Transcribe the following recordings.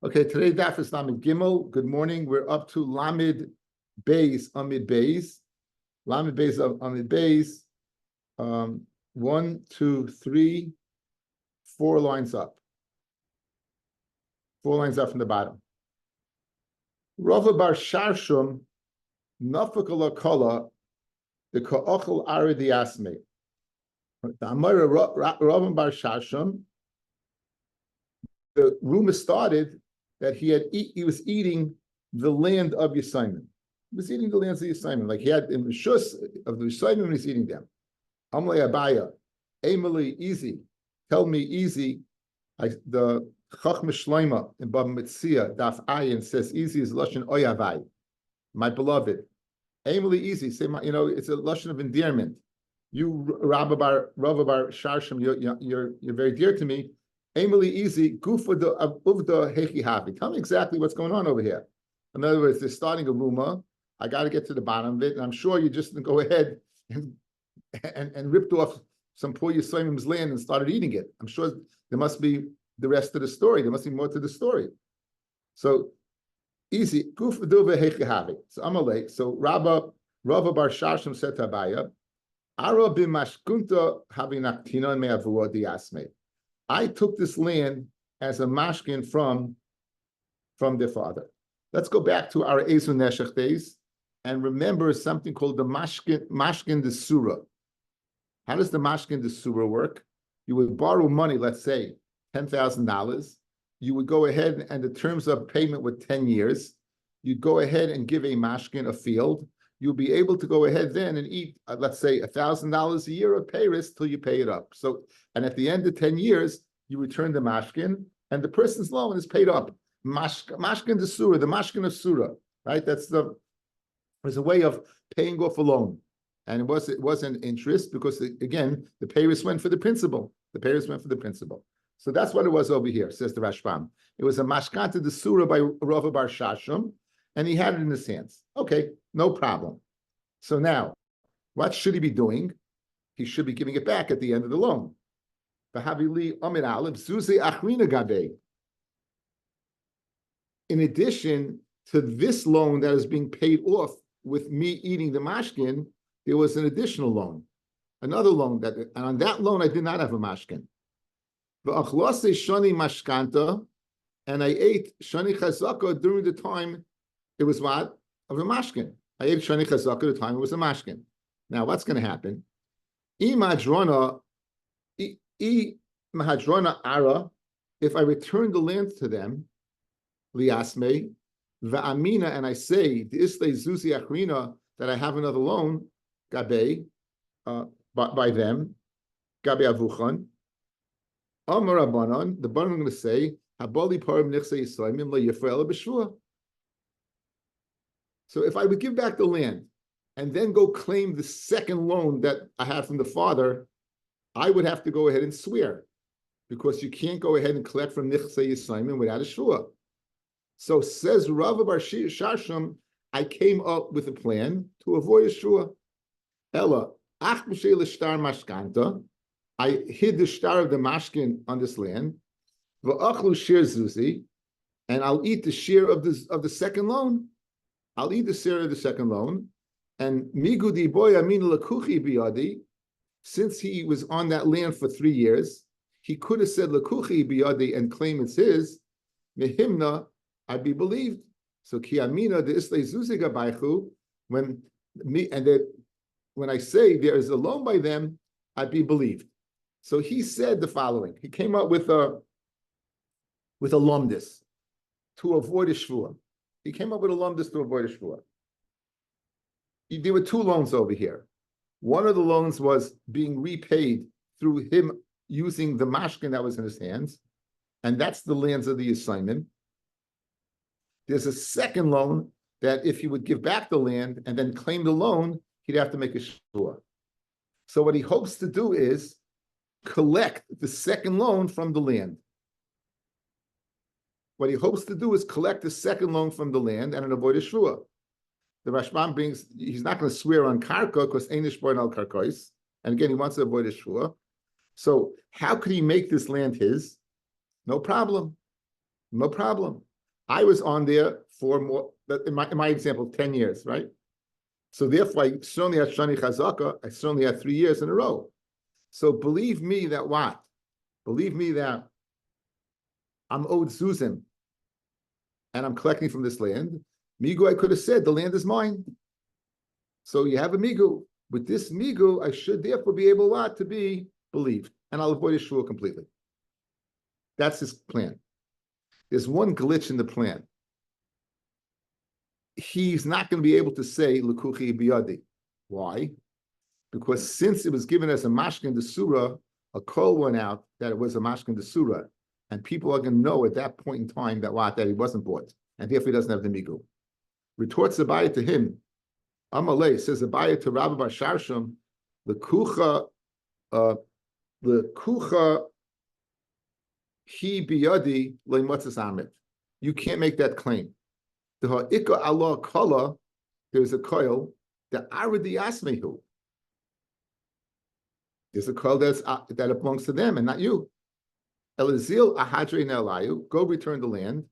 Okay, today Daf is Lamed Gimel. Good morning. We're up to Lamed Beis, Amid Beis. Lamed Beis, Amid Beis. 1, 2, 3, 4 lines up. 4 lines up from the bottom. Rava bar Sharshum, Nafakala Kala, the Ka'achal Ari Diasme. The Amara Rava bar Sharshum, the rumor started that he was eating the land of Yisayim. He was eating the lands of Yisayim. Like he had in the Shus of the Yisayim, he was eating them. Amle Abaya, Emily, easy. Tell me easy. The Chachma Shloima in Bab Metzia, Daf Ayin says easy is Lashon Oyavai, my beloved. Emily, easy. Say, it's a Lashon of endearment. You, Rabbi bar Sharshim, you're very dear to me. Emily, easy. Gufa uvda hechi havi. Tell me exactly what's going on over here. In other words, they're starting a rumor. I got to get to the bottom of it, and I'm sure you just go ahead and ripped off some poor Yisraelim's land and started eating it. I'm sure there must be the rest of the story. There must be more to the story. So easy. Gufa uvda hechi havi. So Amalek. So Rava bar Shashim said to Abaya, Ara b'mashkunta havinaktina me'avua diasme. I took this land as a mashkin from their father. Let's go back to our Ezu Neshech days and remember something called the mashkin de surah. How does the mashkin de surah work? You would borrow money, let's say $10,000. You would go ahead and the terms of payment were 10 years. You'd go ahead and give a mashkin a field. You'll be able to go ahead then and eat, let's say, $1,000 a year of payris till you pay it up. So, and at the end of 10 years, you return the mashkin, and the person's loan is paid up. Mashkin de surah, the mashkin of surah, right? There's a way of paying off a loan, and it wasn't interest because again the payris went for the principal. The payris went for the principal. So that's what it was over here, says the Rashbam. It was a mashkanta de surah by Rava bar Shashum, and he had it in his hands. Okay, no problem. So now, what should he be doing? He should be giving it back at the end of the loan. In addition to this loan that is being paid off with me eating the mashkin, there was an additional loan, another loan and on that loan I did not have a mashkin. And I ate shani chazaka during the time it was what? Of a mashkin. I ate shani chazaka at the time it was a mashkin. Now what's going to happen? Mahadrona ara, if I return the land to them, liasme, va'amina, and I say, the isle zuzi achrina, that I have another loan, gabe, by them, gabe avuchan, amar abanon, the baron going to say, habali parim nichse yisraimim la yifrela b'shua. So if I would give back the land and then go claim the second loan that I had from the father, I would have to go ahead and swear, because you can't go ahead and collect from Nichse Yisraelim without a shua. So says Rava bar Sharsham, I came up with a plan to avoid a shua. Ella, ach b'shei l'shtar mashkanta, I hid the shtar of the mashkin on this land, v'achlu shir zuzi, and I'll eat the share of the second loan. I'll eat the share of the second loan, and migudi boy amin lakuchi biyadi, since he was on that land for 3 years, he could have said lakuchi biyadi and claim it's his. Mehimna, I'd be believed. So kiamina the isle zuziga baichu, when I say there is a loan by them, I'd be believed. So he said the following. He came up with a lumdis to avoid a shvua. He came up with a lumdis to avoid a shvua. There were 2 loans over here. One of the loans was being repaid through him using the mashkin that was in his hands, and that's the lands of the assignment. There's a second loan that if he would give back the land and then claim the loan, he'd have to make a shua. So what he hopes to do is collect the second loan from the land. What he hopes to do is collect the second loan from the land and avoid a shua. The Rashbam brings, he's not going to swear on karka because einish born al karkos, and again he wants to avoid a shua. So how could he make this land his? No problem. I was on there for more, in my example, 10 years, right? So therefore, I certainly had Shani Chazaka, I certainly had 3 years in a row. So believe me that what? Believe me that I'm owed Susan and I'm collecting from this land. Migu, I could have said, the land is mine. So you have a Migu. With this Migu, I should therefore be able to be believed. And I'll avoid a shul completely. That's his plan. There's one glitch in the plan. He's not going to be able to say Lekuchi biyadi. Why? Because since it was given as a mashkin de surah, a call went out that it was a mashkin de surah, and people are going to know at that point in time that he wasn't bought, and therefore he doesn't have the migu. Retorts Abaye to him. Amalei says Abaye to Rabbi Bar Sharsham, Lekucha he biyadi leimotzas amit. You can't make that claim. The ha'ika Allah kala, there's a coil, the aradi asmehu. There's a coil that belongs to them and not you. Elazil ahadre ne'alayu, go return the land.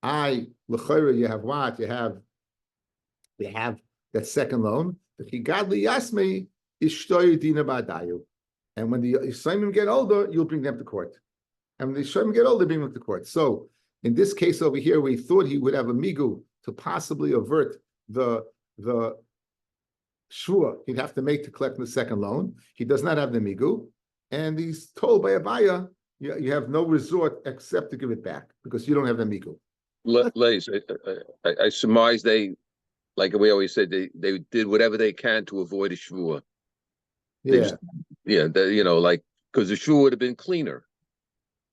I l'chayra, you have what? You have that second loan. The chigadli yasme ishtoy dina ba'adayu. And when the Yisraelim get older, you'll bring them to court. And when the Yisraelim get older, bring them to court. So in this case over here, we thought he would have a migu to possibly avert the shua he'd have to make to collect the second loan. He does not have the migu, and he's told by Abaya, you have no resort except to give it back because you don't have the migu. Lace, I surmise they, like we always said, they did whatever they can to avoid a shua. Yeah, like because the shua would have been cleaner.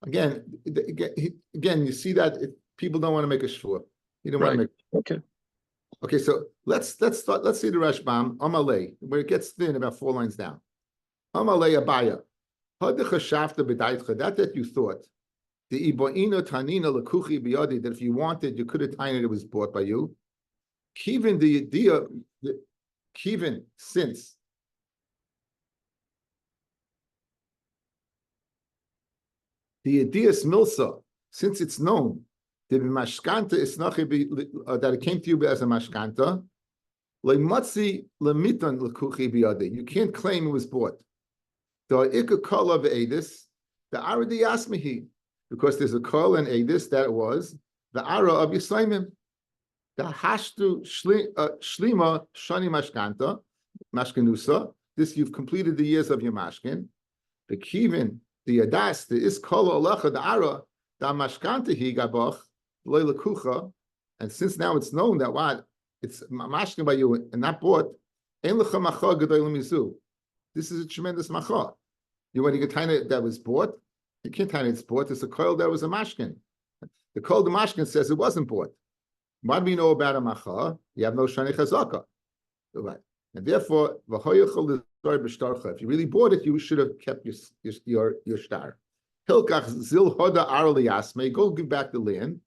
Again, you see that people don't want to make a shua. You don't want to make. Okay, so let's start. Let's see the Rashbam Amalei, where it gets thin about 4 lines down. Amalei Abaya, that you thought the iboino tanina lekuchi biyadi, that if you wanted, you could have tied it was bought by you. Kivin the idea, Kivin since the idea milsa, since it's known the mashkanta is not that it came to you as a mashkanta. You can't claim it was bought. The ikakol of edis, the aradi yasmihi, because there's a call in edis that was the ara of Yisraelim. The hashtu shlima shani mashkanta mashkenusa. This you've completed the years of your mashkin. The kivin, the adas, the iskol alacha, the ara, the mashkanta hi gabach. And since now it's known that what it's mashkin by you and not bought, this is a tremendous macha. You want to get tiny that was bought, you can't tiny it's bought. It's a coil that was a mashkin. The coil the mashkin says it wasn't bought. What do we know about a macha? You have no shani chazaka, right? And therefore, if you really bought it, you should have kept your star. Hilkach zil hoda arli asme. Go give back the land.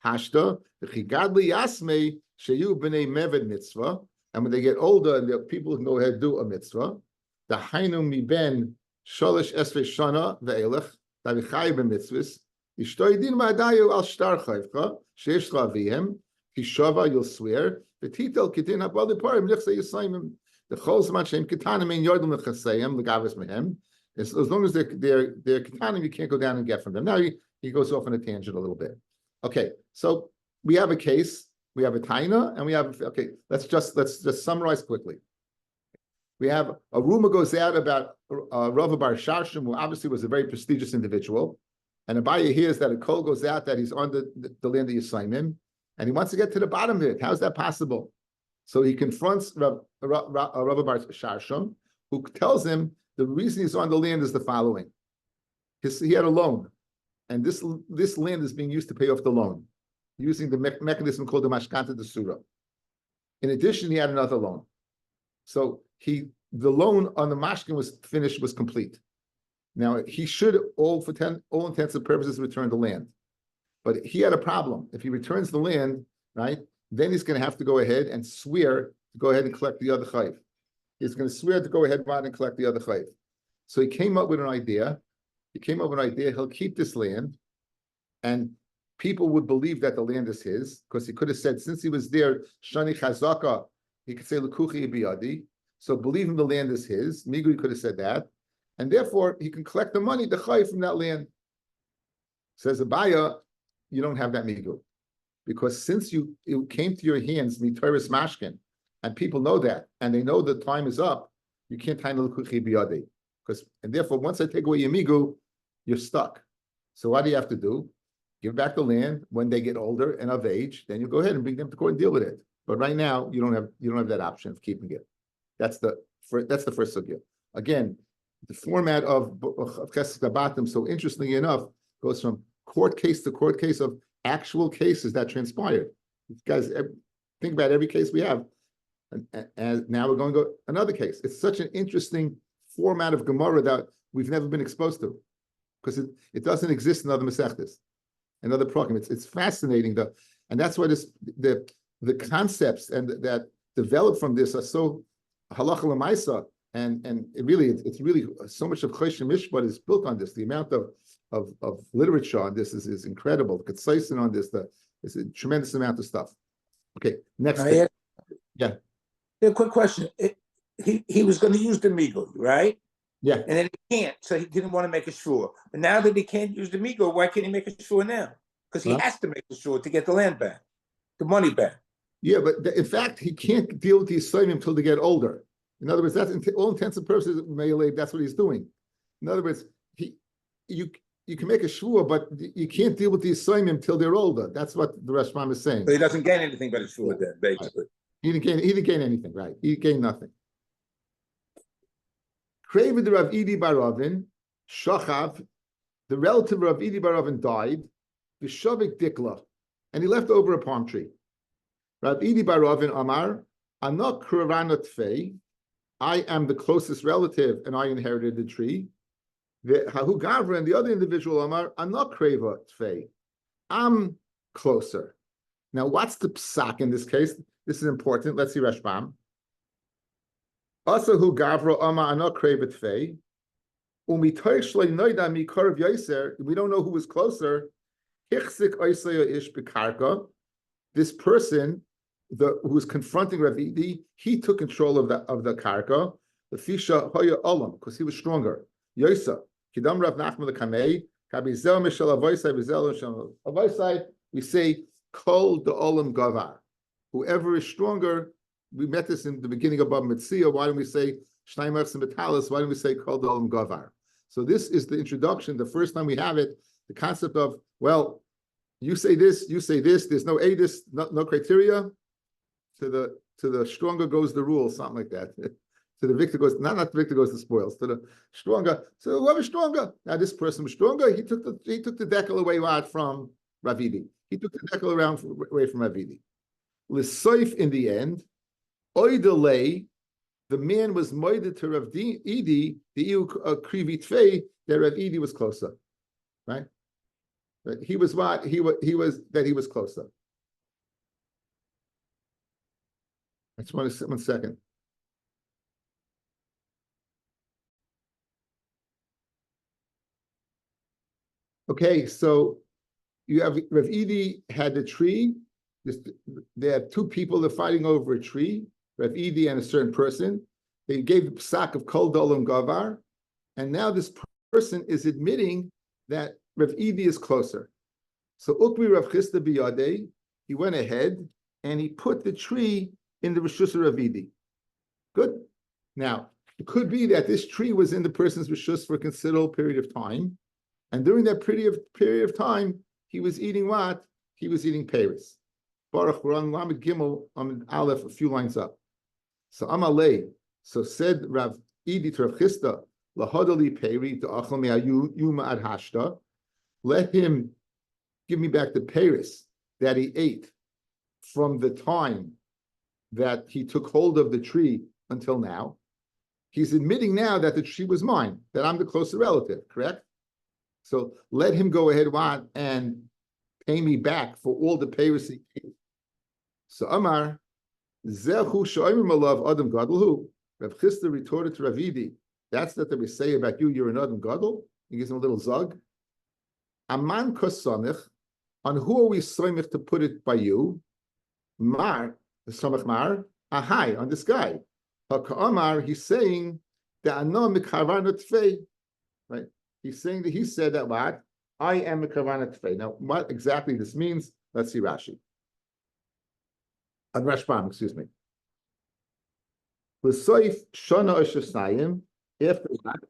Hashta, the chigadli yasme sheyu b'nei meved mitzvah, and when they get older and the people who know how to do a mitzvah, the hainu mi ben sholish esrei shana ve'elech davichai b'mitzvahs ishtoy din ma'adayu al shtar chayvcha sheish lavihem kishava you'll swear v'titel kitin habali parim nichse yisayim the chol zman shem kitanim in yordam lechaseyim legavis mehem. As long as they're kitanim, you can't go down and get from them. Now he goes off on a tangent a little bit. Okay, so we have a case, we have a taina, and we have let's just summarize quickly. We have a rumor goes out about Rabbi Bar Sharshim, who obviously was a very prestigious individual, and Abaye hears that a call goes out that he's on the land of Yisraelim, and he wants to get to the bottom of it. How's that possible? So he confronts Rabbi Bar Sharshim, who tells him the reason he's on the land is the following: he had a loan. And this land is being used to pay off the loan, using the mechanism called the mashkanta de surah. In addition, he had another loan. So the loan on the mashkin was complete. Now he should, all intents and purposes, return the land. But he had a problem. If he returns the land, right, then he's going to have to go ahead and swear to go ahead and collect the other chayv. He's going to swear to go ahead and collect the other chayv. So he came up with an idea. He'll keep this land, and people would believe that the land is his, because he could have said, since he was there, Shani Chazaka, he could say, Lukuchi biyadi. So believe him, the land is his. Migu, he could have said that. And therefore, he can collect the money, the chay from that land. Says Abaya, you don't have that migu. Because since it came to your hands, mitaris mashkin, and people know that, and they know the time is up, you can't time Lukuchi biyadi. And therefore, once I take away your migu, you're stuck. So what do you have to do? Give back the land when they get older and of age. Then you go ahead and bring them to court and deal with it. But right now, you don't have that option of keeping it. That's the first sugya. Again, the format of Chesed Kabatim, so interestingly enough, goes from court case to court case of actual cases that transpired. You guys think about every case we have, and now we're going to go another case. It's such an interesting format of Gemara that we've never been exposed to, because it doesn't exist in other Masechtas, in other programs. It's fascinating, and that's why the concepts and that develop from this are so halacha l'maisa, and it's really so much of Chosh Mishpat is built on this. The amount of literature on this is incredible. The Ketsaisen on this, there's a tremendous amount of stuff. Okay, next thing. Yeah. A quick question. He was going to use the migu, right? Yeah. And then he can't, so he didn't want to make a shvur. But now that he can't use the migu, why can't he make a shvur now? Because he has to make a shvur to get the land back, the money back. Yeah, but in fact, he can't deal with the Yisraelim until they get older. In other words, that's all intents and purposes, that's what he's doing. In other words, you can make a shvur, but you can't deal with the Yisraelim until they're older. That's what the Rashbam is saying. So he doesn't gain anything but a shvur then, basically. Right. He didn't gain anything, right? He gained nothing. Kravid Rav Idi Baravin, Shachav, the relative of Rav Idi Baravin died, Vishavik Dikla, and he left over a palm tree. Rav Idi Baravin Amar, Anak Kuranat Fei, I am the closest relative and I inherited the tree. The Hahu Gavra and the other individual Amar, Anak Kreva Tfei, I'm closer. Now, what's the psak in this case? This is important. Let's see Rashbam. Also, who Gavra Ama Anak Kreva Tfei, Umitoy Shloi Noida Mi Korav Yoser, we don't know who was closer. Hichsik Oisaya Ish Bekarka, this person who was confronting Rav Idi, he took control of the karka, the fisha hoya olam, because he was stronger. Yosa, kidam Rav Nachman lekamei, kabizel mishal avoisai vizel mishal avoisai. We say kol the olam gavar. Whoever is stronger, we met this in the beginning of Bab Metzia. Why don't we say shnai mertzim betalis? Why don't we say kol the olam gavar? So this is the introduction. The first time we have it, the concept of, well, you say this. There's no edus, no criteria. To the stronger goes the rule, something like that. To the victor goes, not the victor goes the spoils. To the stronger, so whoever's stronger. Now this person was stronger. He took the decal away from Ravidi. He took the decal away from Ravidi. L'soif in the end, oidelay, the man was moided to Rav Idi, the iu krivi tfei, that Rav Idi was closer, right? He was what he was closer. Just one second. Okay, so you have Rav Idi had the tree. They have two people that are fighting over a tree, Rav Idi and a certain person. They gave the psak of Kol Dolam Gavar, and now this person is admitting that Rav Idi is closer. So Ukvi Rav Chisda Biyadeh, he went ahead and he put the tree in the Rishus Ravidi. Good. Now, it could be that this tree was in the person's Rishus for a considerable period of time. And during that period of time, he was eating what? He was eating Paris. Baruch, we're on Lamed Gimel, on Aleph, a few lines up. So Amalei, so said Rav Idi to Rav Chisda, Lahodali Peri to Achal Me'ayu Yuma Ad Hashta, let him give me back the Paris that he ate from the time that he took hold of the tree until now. He's admitting now that the tree was mine, that I'm the closer relative, correct? So let him go ahead and pay me back for all the Paris he ate. So Amar, Zechu Shoimim Alav Adam Gadol, Rav Chisda retorted to Ravidi, that's that they say about you, you're an Adam Gadol. He gives him a little zug. Aman Kosamich, On who are we soymich to put it by you? Mar, the Somach Mar, Ahai, on this guy. Omar, he's saying that Ano Mikarvana Tfei, right? He's saying that he said that what? I am Mikarvana Tfei. Now, what exactly this means? Let's see Rashi. Rashbam, excuse me. L'soif shana oshasnayim, after that.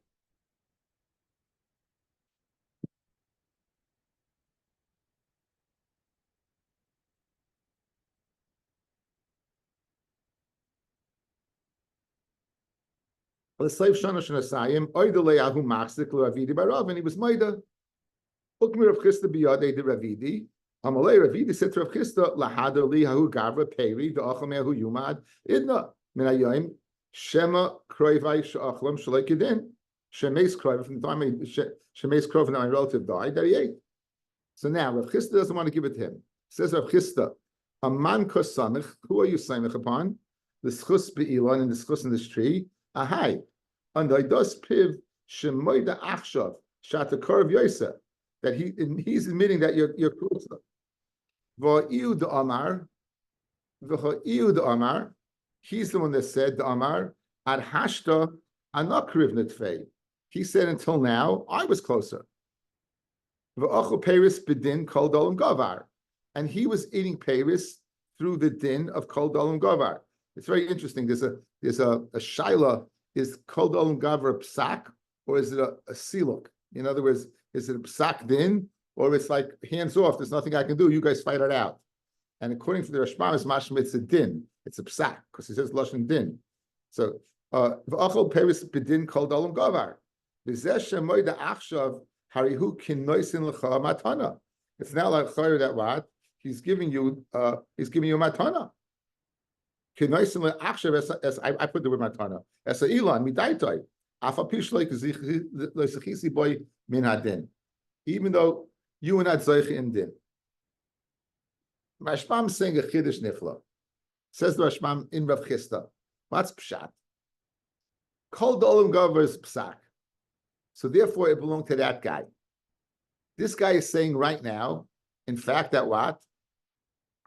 L'soif shana oshasnayim, oidaleyahu machzik l'ravidi barav, and he was maida. Ukmir of Chisda biyadei de Ravidi. Amalei Ravidi said to Rav Chisda, lahadar li hahu gavra peri da'achamehu yumad idna min hayom shema kroivai sha'achlam shalei kedin shemeis kroiv from the time shemeis kroiv from my relative died that he ate. So now Rav Chisda doesn't want to give it to him. Says Rav Chisda, a man kosamich, who are you samich upon? The schus be'ilan and the schus in this tree. Ahai, and I does piv shemoida achshav shatakorv yosef. That he's admitting that you're closer. V'ha'iu d'amar, he's the one that said the Amar ad hashta anakriv netfei. He said until now I was closer. V'achu peris bedin kol dolam gavar, and he was eating peris through the din of kol dolam gavar. It's very interesting. There's a shaila: is kol dolam gavar a psak or is it a siluk? In other words, is it a psak din, or it's like hands off? There's nothing I can do. You guys fight it out. And according to the Rashbam, it's mashma. It's a din. It's a psak because he says lashon din. So v'achol peris bedin kol dalam gavar. V'zeh shemoida achshav harihu kinoisin l'cha matana. It's now like that what he's giving you. He's giving you matana. Kinoisin l'achshav as I put the word matana. As a ilan midaitai. Even though you are not Zoich in Din. Rashbam is saying a Chiddush Nifla. Says the Rashbam in Rav Chisda. What's Pshat? Kol Dolam Gavar is Psak. So therefore it belonged to that guy. This guy is saying right now, in fact, that what?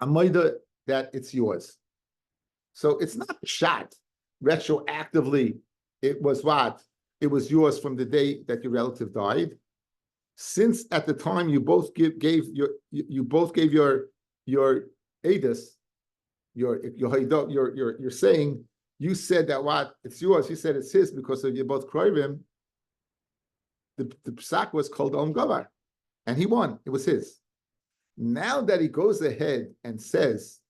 Amoida, that it's yours. So it's not Pshat. Retroactively, it was what? It was yours from the day that your relative died. Since at the time you both gave your edus, you're saying you said that what it's yours. He said it's his because of you both kroivim. The psak was called Om Gavar, and he won. It was his. Now that he goes ahead and says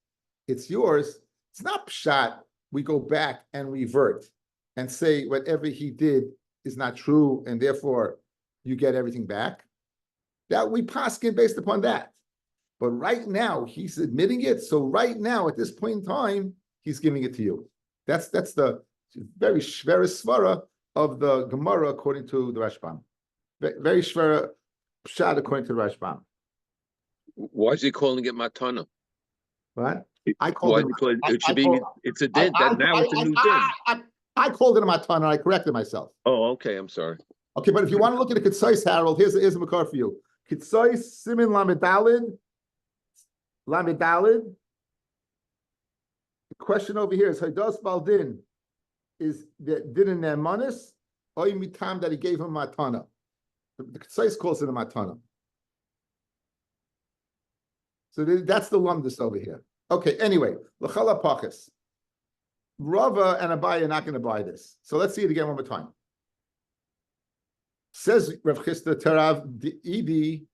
it's yours, it's not pshat. We go back and revert and say whatever he did is not true, and therefore you get everything back. That we paskin based upon that. But right now he's admitting it. So right now, at this point in time, he's giving it to you. That's the very shvera svara of the Gemara according to the Rashbam. Very shvera pshat according to the Rashbam. Why is he calling it matana? What? It's a din. Now it's a new din. I called it a matana. I corrected myself. Oh, okay. I'm sorry. Okay, but if you want to look at a Kitzais, Harold, here's a makar for you. Kitzais Simin Lamedalid. The question over here is Haidas Baldin is that din in Nemanis or mitam that he gave him matana. The Kitzais calls it a matana. So that's the lumdus over here. Okay, anyway, L'chala Pachis. Rava and Abai are not going to buy this. So let's see it again one more time. Says Rav Chisda Terav Idi,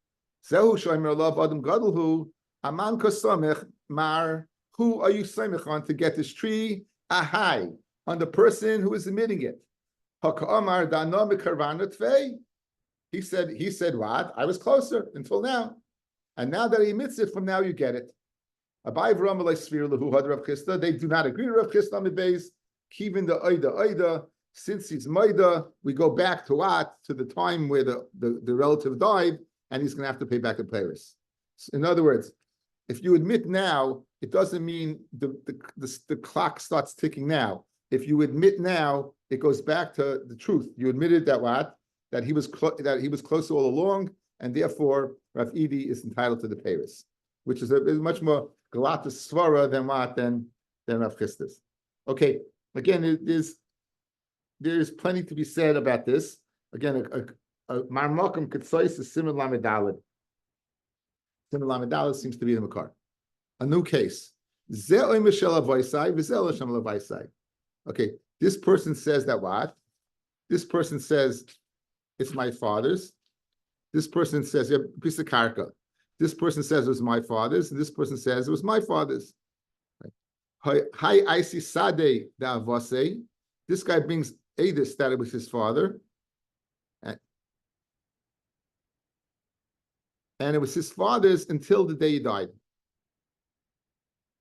Zehu Shomer Love Adam Gadolhu, Aman Kosamich Mar, who are you samich on to get this tree? Ahai, on the person who is emitting it. Haka'amar Dana Mikarvana Tvei. He said what? I was closer until now. And now that he emits it, from now you get it. Abai V'ram Alei Svir Lehu Had Rav Chisda. They do not agree with Rav Chisda on the base. Kivin the Oida. Since he's Maida, we go back to what? To the time where the relative died, and he's going to have to pay back the players. In other words, if you admit now, it doesn't mean the clock starts ticking now. If you admit now, it goes back to the truth. You admitted that what? That he was close all along, and therefore Rav Idi is entitled to the Paris, which is much more galatas svara than Rav Chisda's. Okay, again, there's plenty to be said about this. Again, a marmakum ketzois is simon lamedalid. Simon lamedalid seems to be the makar. A new case. Okay, this person says that what? This person says it's my father's. This person says yeah, piece of karka. This person says it was my father's, and this person says it was my father's. Hi, I see sade da avase. This guy brings edus that it was his father, and it was his father's until the day he died.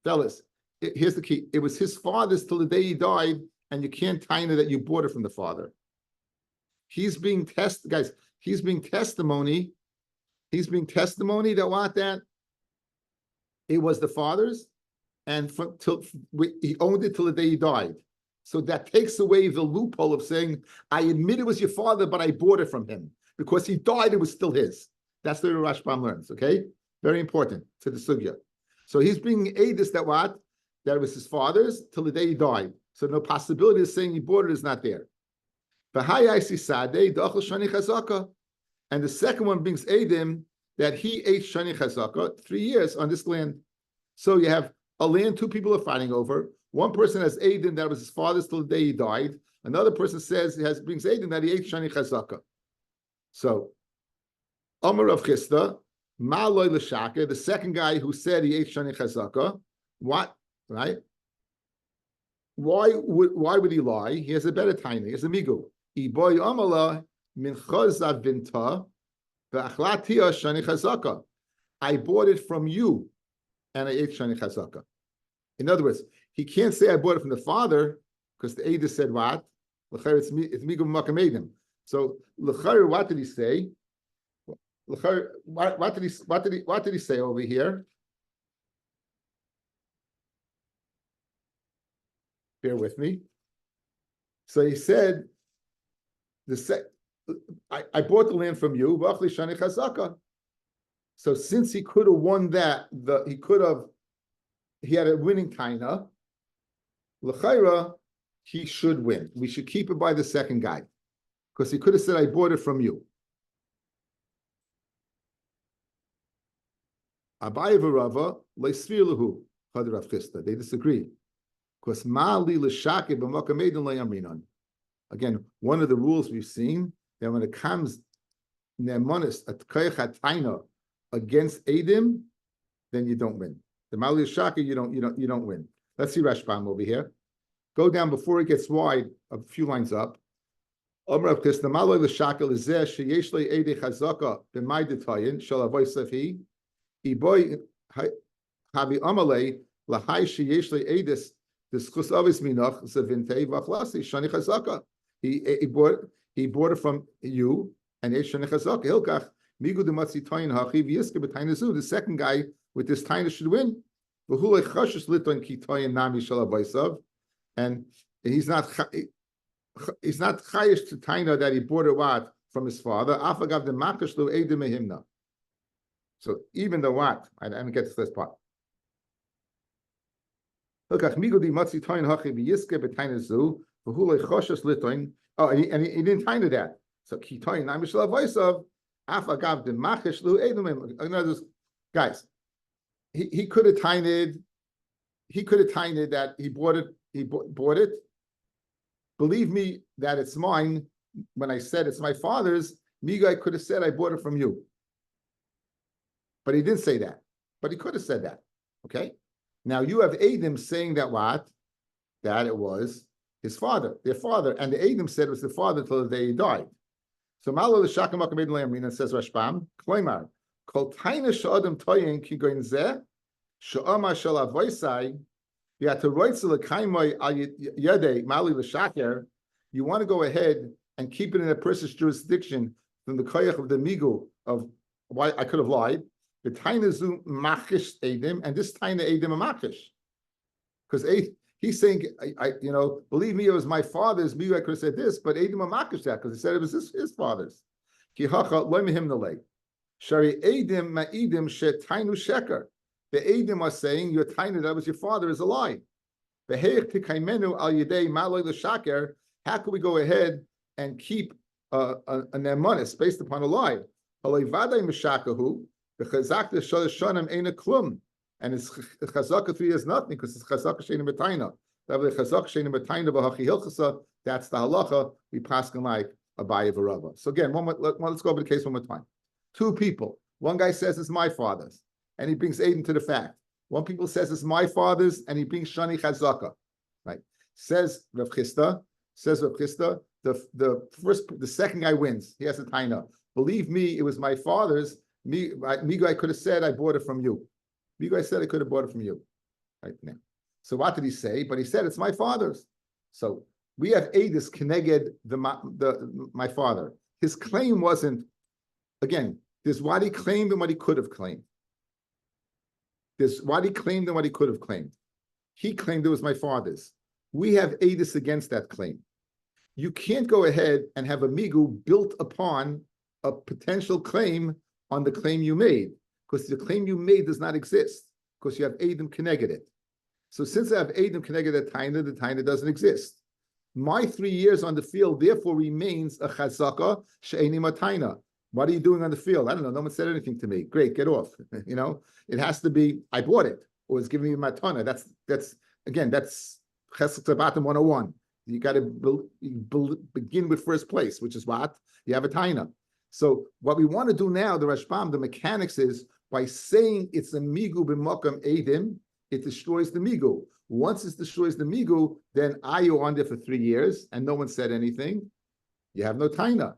Fellas, here's the key. It was his father's till the day he died, and you can't tie that you bought it from the father. He's being guys. He's being testimony. He's being testimony that what that it was the father's, and he owned it till the day he died. So that takes away the loophole of saying, I admit it was your father, but I bought it from him. Because he died, it was still his. That's the way Rashbam learns, okay? Very important to the sugya. So he's being edus that what? That it was his father's till the day he died. So no possibility of saying he bought it is not there. And the second one brings edim that he ate shani chazaka 3 years on this land. So you have a land 2 people are fighting over. One person has edim that was his father's till the day he died. Another person says brings edim that he ate shani chazaka. So Amar of Chisda, Ma'aloy l'shaka, the second guy who said he ate shani chazaka, what, right? Why would he lie? He has a better tiny. He has a migu. Iboy amala min chazav vinta v'achlatia shani chazaka. I bought it from you, and I ate shani chazaka. In other words, he can't say I bought it from the father because the Eidah said what? L'chayr it's migu makamedim. So l'chayr, what did he say? L'chayr, what did he say over here? Bear with me. So he said, I bought the land from you, v'achli shani chazaka. So since he could have won that, he had a winning taina, l'chayra, he should win. We should keep it by the second guy. Because he could have said, I bought it from you. Abaye v'Rava, le'svir lehu, chad Rav Chisda. They disagree. Because ma'ali l'shake b'makameidin le'yamrinan. Again, one of the rules we've seen that when it comes ne'monis at koyach ha'taina against edim, then you don't win. The ma'ali l'shake you don't win. Let's see Rashbam over here. Go down before it gets wide, a few lines up. Omer of Chisda ma'ali l'shake l'zeh sheyesh le'edei chazaka b'may detayin shel avoy sefi iboy havi amalei lahai sheyesh le'edis. He bought it from you, and the second guy with this taina should win. And he's not chayish to taina that he bought it what from his father. So even the what, I didn't get to this part. Oh, and he didn't find that. So guys, he could have tined that he bought it. Believe me that it's mine. When I said it's my father's, Migai could have said I bought it from you. But he didn't say that. But he could have said that. Okay? Now you have Adam saying that what? That it was his father, their father, and the Adam said it was the father till the day he died. So Malo the Shaka Makamid Lamrina says Rashbam, Kloimar, Kol Taina Shadam Toyin Kigoin Zeh, Sha'ama Shalavoisai, Yataroitzel Kaimoi Yade, Mali the Shaker, you want to go ahead and keep it in a person's jurisdiction from the koyach of the migu of why I could have lied. The taina zu machish edim, and this taina edim a machish, because he's saying, I believe me, it was my father's. Me, I could have said this, but edim a machish that because he said it was his father's. Ki hacha loy mehim nalei Shari Eidim Ma'idim Shetainu Sheker. The Eidim are saying your tainu that was your father is a lie. Beheich Tikaimenu Al Yedei Maloi L'Shaker. How can we go ahead and keep a nemanis based upon a lie? Haloi Vadai Mishakahu. The Chazak the Shonim Eina Klum. And his Chazaka 3 is nothing because it's Chazaka Sheina Betaina. That's the halacha we pass like Abaye v'Rava. So again, let's go over the case one more time. Two people. One guy says it's my father's, and he brings Aiden to the fact. One people says it's my father's, and he brings Shani Chazaka. Right? Says Rav Chisda. The second guy wins. He has a taina. Believe me, it was my father's. I could have said I bought it from you. I said I could have bought it from you. Right now. So what did he say? But he said it's my father's. So we have Adis Keneged my father. His claim wasn't, again, there's what he claimed and what he could have claimed. There's what he claimed and what he could have claimed. He claimed it was my father's. We have Adis against that claim. You can't go ahead and have a migu built upon a potential claim on the claim you made, because the claim you made does not exist, because you have Adim Keneged it. So since I have Adim Keneged the taina doesn't exist. My 3 years on the field therefore remains a chazaka she'eni mataina. What are you doing on the field? I don't know. No one said anything to me. Great, get off. It has to be I bought it or it's giving me matana. That's chesed tabatim 101. You got to begin with first place, which is what you have a taina. So what we want to do now, the Rashbam, the mechanics is by saying it's a migu b'makam edim, it destroys the migu. Once it destroys the migu, then ayu on there for 3 years and no one said anything. You have no taina.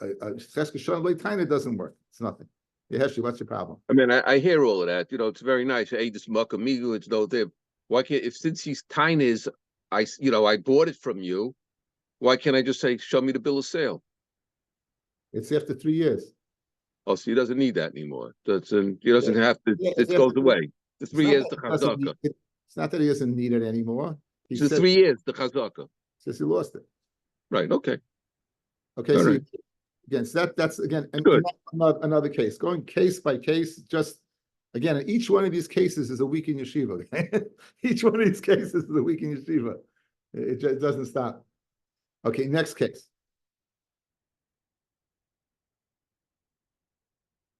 Taina doesn't work. It's nothing. Yeheshi, what's your problem? I mean, I hear all of that. It's very nice. Hey, this makamigu, it's no there. Why can't since he's taina is I bought it from you? Why can't I just say show me the bill of sale? It's after 3 years. Oh, so he doesn't need that anymore. He doesn't have to. It goes away. The 3 years the chazaka. It's not that he doesn't need it anymore. He says 3 years the chazaka. Says he lost it. Right. Okay. Okay. All so right. Again, so that's again another case. Going case by case. Just again, each one of these cases is a week in yeshiva. Okay? Each one of these cases is a week in yeshiva. It just doesn't stop. Okay. Next case.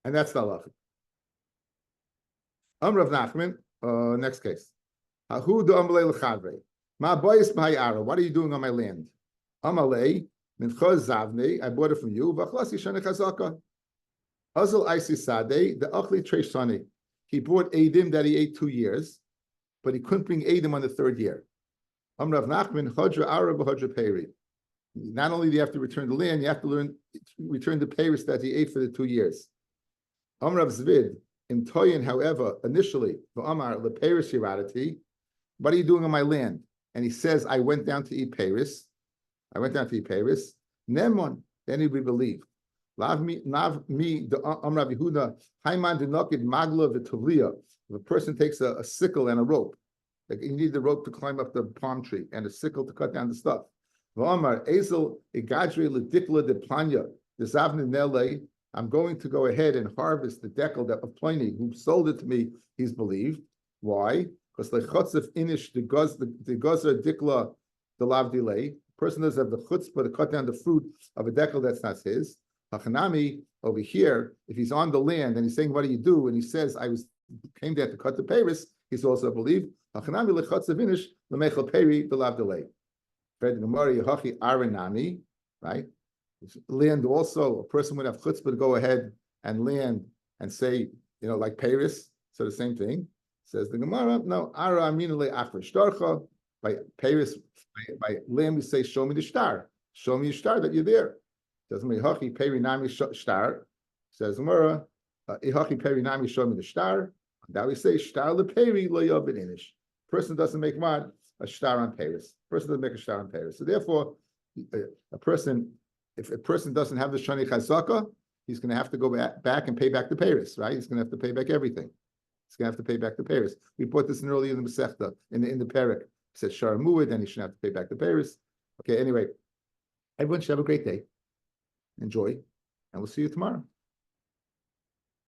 And that's the halacha. Rav Nachman, next case. What are you doing on my land? Amalei, minchos zavne, I bought it from you. V'achlasi shana chazaka. Azal isi sadeh, the achli treshani. He bought Adim that he ate 2 years, but he couldn't bring Adim on the 3rd year. Rav Nachman, hodra ara b'hodra peri. Not only do you have to return the land, you have to return the peiris that he ate for the 2 years. Rav Zvid, in Toyin, however, initially, Amar lePeiris Yiradati, what are you doing on my land? And he says, I went down to eat Peiris. Nemon, then he will be believed. Lav me the Amrav Yehuda, Haiman denokid magla v'tovlia. If a person takes a sickle and a rope, like you need the rope to climb up the palm tree and a sickle to cut down the stuff. V'amar ezel igadre ledikla de planya the zavne nele. I'm going to go ahead and harvest the decal of Pliny, who sold it to me. He's believed. Why? Because the chutzah inish the gozer dikla the lav delay. Person doesn't have the chutzpah to cut down the fruit of a decal that's not his. Hachanami over here, if he's on the land and he's saying, "What do you do?" and he says, came there to cut the peiris," he's also believed. Hachanami lechutzah inish lemechel peri the lav delay. Fred Gemara Yehachi Aranami, right? Land also, a person would have chutzpah to go ahead and land and say, like Paris. So the same thing. Says the Gemara, no, Ara Aminale Achra Shtarcha. By Paris, by land we say, show me the star. Show me the star that you're there. Doesn't mean Hachi Peri Nami star. Says Gemara, Hachi Peri Nami, show me the star. Now we say, Star le Peri lo yobin inish. Person doesn't make what? A star on Paris. Person doesn't make a star on Paris. So therefore, if a person doesn't have the Shani Chazaka, he's going to have to go back and pay back the Paris, right? He's going to have to pay back everything. He's going to have to pay back the Paris. We put this in earlier in the Masechta, in the Perek. He said Shar Muad, and he shouldn't have to pay back the Paris. Okay, anyway, everyone should have a great day. Enjoy, and we'll see you tomorrow.